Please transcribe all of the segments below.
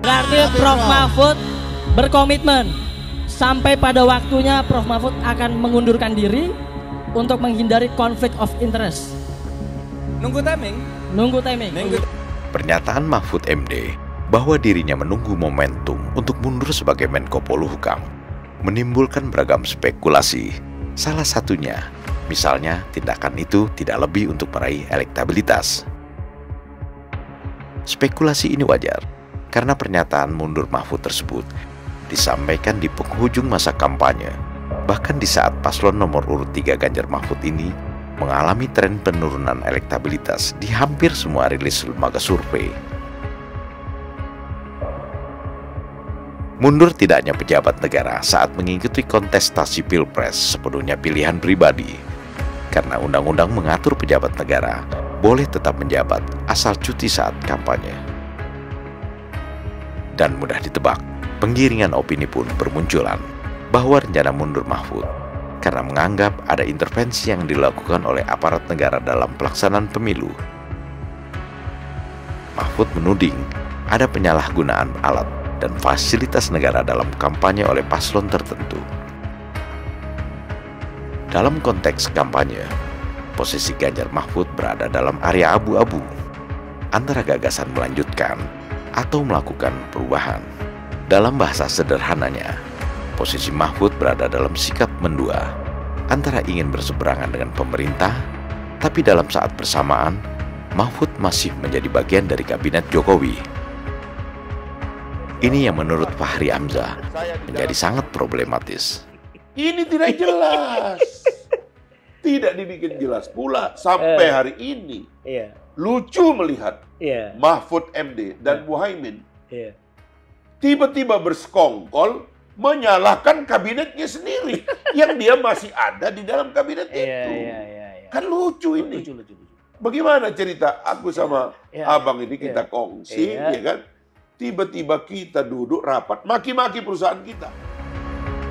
Berarti Prof Mahfud berkomitmen sampai pada waktunya Prof Mahfud akan mengundurkan diri untuk menghindari konflik of interest. Nunggu timing. Pernyataan Mahfud MD bahwa dirinya menunggu momentum untuk mundur sebagai Menko Polhukam menimbulkan beragam spekulasi. Salah satunya, misalnya tindakan itu tidak lebih untuk meraih elektabilitas. Spekulasi ini wajar karena pernyataan mundur Mahfud tersebut disampaikan di penghujung masa kampanye, bahkan di saat paslon nomor urut 3 Ganjar Mahfud ini mengalami tren penurunan elektabilitas di hampir semua rilis lembaga survei. Mundur tidak hanya pejabat negara saat mengikuti kontestasi pilpres sepenuhnya pilihan pribadi, karena undang-undang mengatur pejabat negara boleh tetap menjabat asal cuti saat kampanye. Dan mudah ditebak, penggiringan opini pun bermunculan bahwa rencana mundur Mahfud karena menganggap ada intervensi yang dilakukan oleh aparat negara dalam pelaksanaan pemilu. Mahfud menuding ada penyalahgunaan alat dan fasilitas negara dalam kampanye oleh paslon tertentu. Dalam konteks kampanye, posisi Ganjar Mahfud berada dalam area abu-abu antara gagasan melanjutkan atau melakukan perubahan. Dalam bahasa sederhananya, posisi Mahfud berada dalam sikap mendua antara ingin berseberangan dengan pemerintah, tapi dalam saat bersamaan, Mahfud masih menjadi bagian dari kabinet Jokowi. Ini yang menurut Fahri Hamzah menjadi sangat problematis. Ini tidak jelas. Tidak dibikin jelas pula sampai hari ini. Lucu melihat Mahfud MD dan Muhaimin tiba-tiba bersekongkol menyalahkan kabinetnya sendiri yang dia masih ada di dalam kabinet itu. Kan lucu ini. Bagaimana cerita aku sama abang ini kita kongsi, ya kan? Tiba-tiba kita duduk rapat maki-maki perusahaan kita.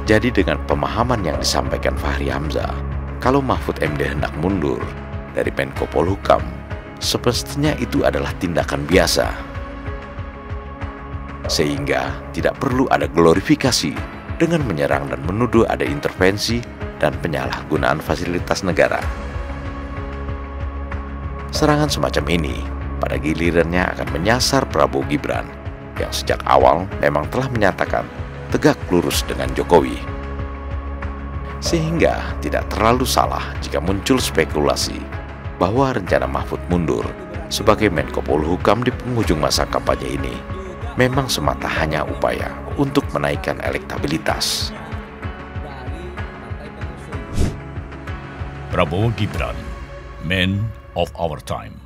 Jadi dengan pemahaman yang disampaikan Fahri Hamzah, kalau Mahfud MD hendak mundur dari Menko Polhukam, semestinya itu adalah tindakan biasa. Sehingga tidak perlu ada glorifikasi dengan menyerang dan menuduh ada intervensi dan penyalahgunaan fasilitas negara. Serangan semacam ini pada gilirannya akan menyasar Prabowo Gibran yang sejak awal memang telah menyatakan tegak lurus dengan Jokowi. Sehingga tidak terlalu salah jika muncul spekulasi bahwa rencana Mahfud mundur sebagai Menko Polhukam di penghujung masa kampanye ini memang semata hanya upaya untuk menaikkan elektabilitas. Prabowo Gibran, Man of Our Time.